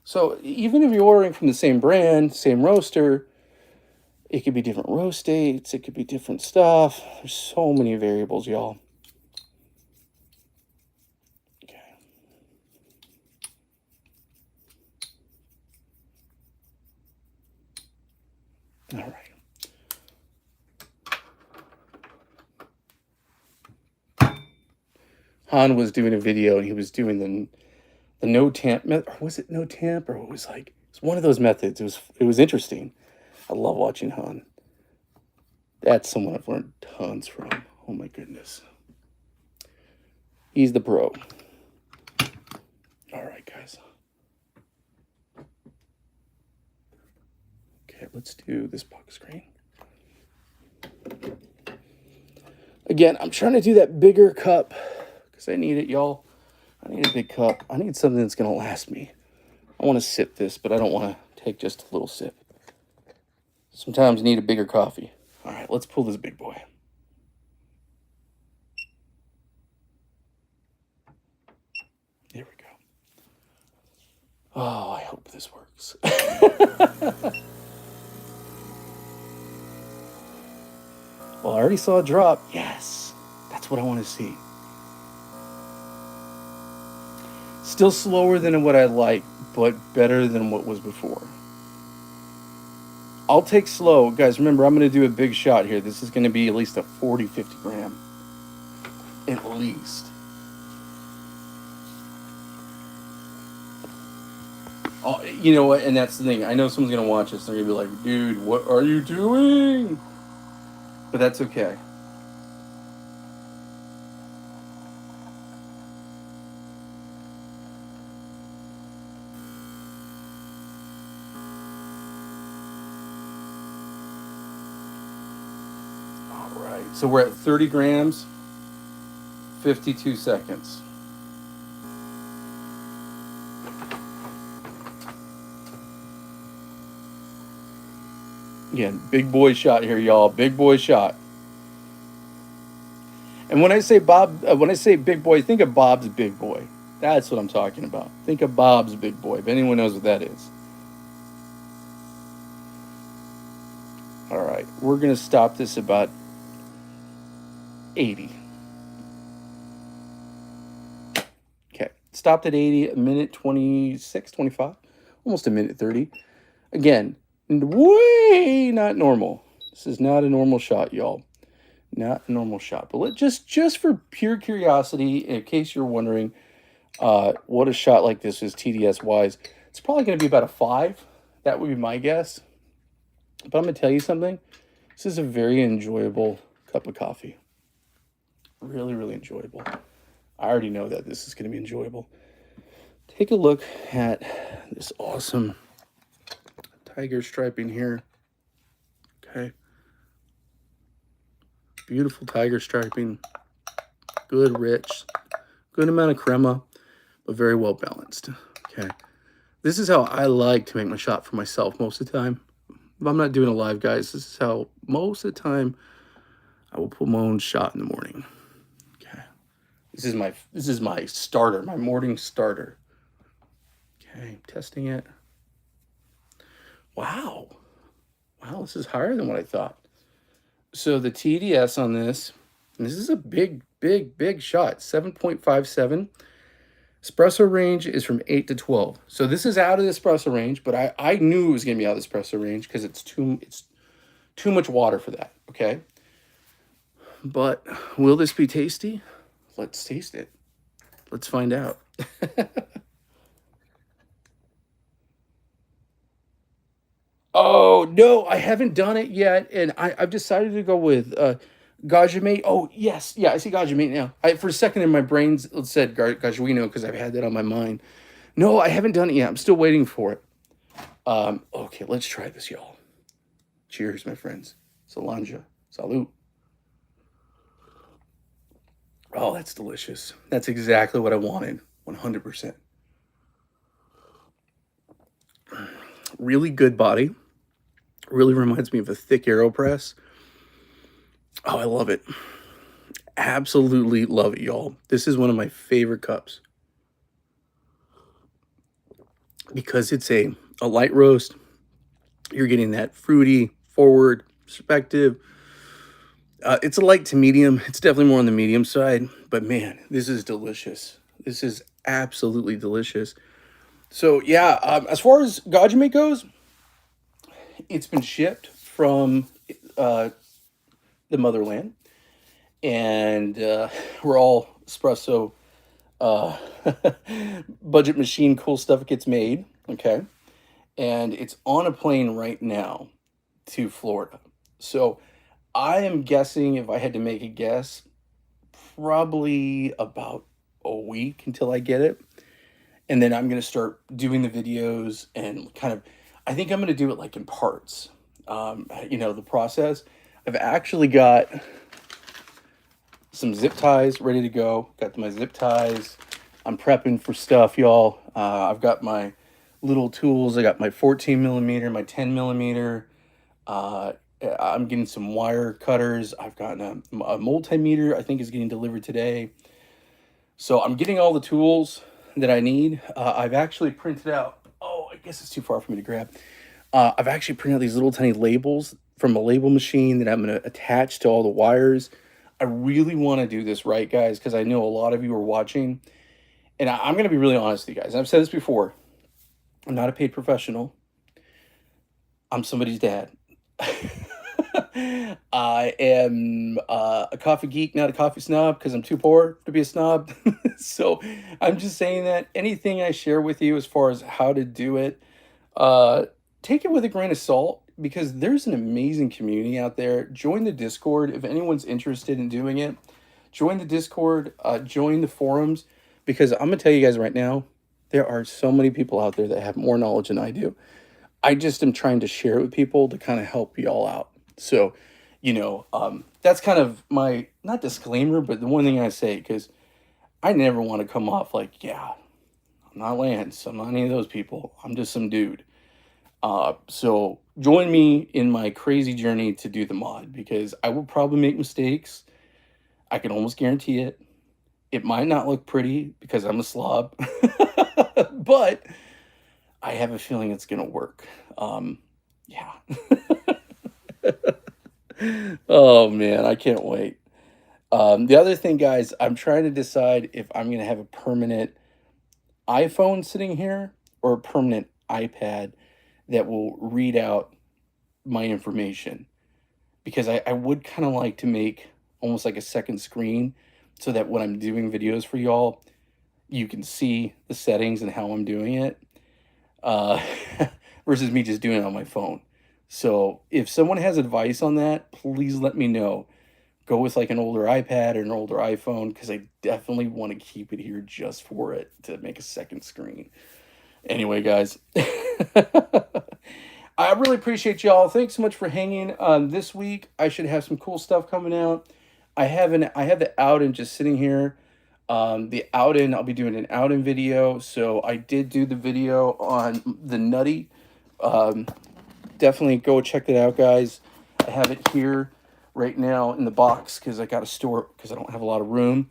So even if you're ordering from the same brand, same roaster, it could be different roast dates, it could be different stuff. There's so many variables, y'all. Okay. All right. Han was doing a video and he was doing the no tamp method, or was it no tamp, or it was like, it's one of those methods. It was interesting. I love watching Han. That's someone I've learned tons from. Oh my goodness. He's the pro. All right, guys. Okay, let's do this box screen. Again, I'm trying to do that bigger cup because I need it, y'all. I need a big cup. I need something that's going to last me. I want to sip this, but I don't want to take just a little sip. Sometimes you need a bigger coffee. All right, let's pull this big boy. Here we go. Oh, I hope this works. Well, I already saw a drop. Yes, that's what I want to see. Still slower than what I like, but better than what was before. I'll take slow. Guys, remember, I'm going to do a big shot here. This is going to be at least a 40, 50 gram. At least. Oh, you know what? And that's the thing. I know someone's going to watch this. They're going to be like, dude, what are you doing? But that's okay. All right. So we're at 30 grams, 52 seconds. Again, big boy shot here, y'all. Big boy shot. And when I say big boy, think of Bob's big boy. That's what I'm talking about. Think of Bob's big boy, if anyone knows what that is. All right, we're going to stop this about 80. Okay, stopped at 80, a minute 26, 25, almost a minute 30. Again, way not normal. This is not a normal shot, y'all. Not a normal shot. But just for pure curiosity, in case you're wondering what a shot like this is TDS-wise, it's probably going to be about a 5. That would be my guess. But I'm going to tell you something. This is a very enjoyable cup of coffee. Really, really enjoyable. I already know that this is going to be enjoyable. Take a look at this awesome tiger striping here. Okay. Beautiful tiger striping. Good, rich. Good amount of crema, but very well balanced. Okay. This is how I like to make my shot for myself most of the time. If I'm not doing a live, guys, this is how most of the time I will put my own shot in the morning. Okay. This is my starter, my morning starter. Okay, testing it. Wow. Wow, this is higher than what I thought. So the TDS on this, and this is a big, big, big shot, 7.57. Espresso range is from 8 to 12. So this is out of the espresso range, but I knew it was going to be out of the espresso range because it's too much water for that, okay? But will this be tasty? Let's taste it. Let's find out. Oh, no, I haven't done it yet, and I've decided to go with Gaggia Mate. Oh, yes. Yeah, I see Gaggia Mate now. For a second in my brain, it said Gaggiuino because I've had that on my mind. No, I haven't done it yet. I'm still waiting for it. Okay, let's try this, y'all. Cheers, my friends. Solange. Salute. Oh, that's delicious. That's exactly what I wanted. 100%. Really good body. Really reminds me of a thick AeroPress. Oh, I love it. Absolutely love it, y'all. This is one of my favorite cups. Because it's a light roast. You're getting that fruity, forward perspective. It's a light to medium. It's definitely more on the medium side. But man, this is delicious. This is absolutely delicious. So yeah, as far as Gaggia Mate goes, it's been shipped from the motherland. And we're all espresso budget machine cool stuff gets made, okay? And it's on a plane right now to Florida. So I am guessing, if I had to make a guess, probably about a week until I get it. And then I'm going to start doing the videos and kind of, I think I'm going to do it like in parts. The process. I've actually got some zip ties ready to go. Got my zip ties. I'm prepping for stuff, y'all. I've got my little tools. I got my 14 millimeter, my 10 millimeter. Uh, I'm getting some wire cutters. I've gotten a multimeter, I think is getting delivered today. So I'm getting all the tools that I need. I've actually printed out, oh, I guess it's too far for me to grab. I've actually printed out these little tiny labels from a label machine that I'm going to attach to all the wires. I really want to do this right, guys, because I know a lot of you are watching. And I'm going to be really honest with you guys. I've said this before. I'm not a paid professional. I'm somebody's dad. I am a coffee geek, not a coffee snob, because I'm too poor to be a snob. So I'm just saying that anything I share with you as far as how to do it, take it with a grain of salt, because there's an amazing community out there. Join the Discord if anyone's interested in doing it. Join the Discord, join the forums, because I'm going to tell you guys right now, there are so many people out there that have more knowledge than I do. I just am trying to share it with people to kind of help y'all out. So, that's kind of my, not disclaimer, but the one thing I say, because I never want to come off like, yeah, I'm not Lance, I'm not any of those people. I'm just some dude. So join me in my crazy journey to do the mod, because I will probably make mistakes. I can almost guarantee it. It might not look pretty because I'm a slob, but I have a feeling it's going to work. Yeah. Oh man, I can't wait. The other thing, guys, I'm trying to decide if I'm going to have a permanent iPhone sitting here or a permanent iPad that will read out my information, because I would kind of like to make almost like a second screen so that when I'm doing videos for y'all, you can see the settings and how I'm doing it, uh, versus me just doing it on my phone. So if someone has advice on that, please let me know. Go with like an older iPad or an older iPhone, because I definitely want to keep it here just for it to make a second screen. Anyway, guys, I really appreciate y'all. Thanks so much for hanging on this week. I should have some cool stuff coming out. I have the out-in just sitting here. The out-in, I'll be doing an out-in video. So I did do the video on the nutty. Definitely go check that out, guys. I have it here right now in the box because I got to store it because I don't have a lot of room.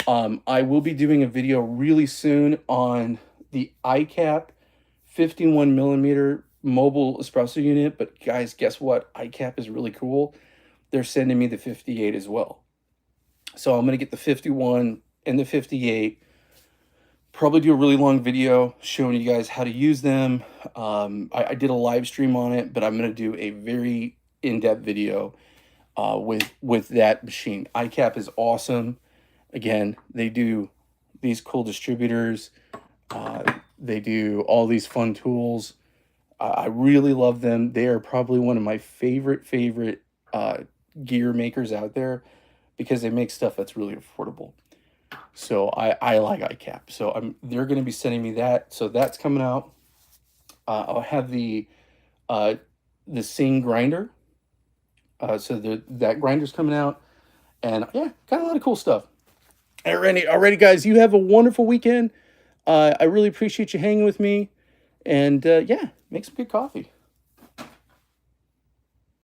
I will be doing a video really soon on the iCap 51 millimeter mobile espresso unit. But guys, guess what? iCap is really cool. They're sending me the 58 as well. So I'm going to get the 51 and the 58. Probably do a really long video showing you guys how to use them. I did a live stream on it, but I'm going to do a very in-depth video with that machine. iCap is awesome. Again, they do these cool distributors. They do all these fun tools. I really love them. They are probably one of my favorite gear makers out there, because they make stuff that's really affordable. So I like iCap. So they're going to be sending me that. So that's coming out. I'll have the Sing grinder. So that grinder's coming out. And yeah, got a lot of cool stuff. Alrighty, guys, you have a wonderful weekend. I really appreciate you hanging with me. And yeah, make some good coffee.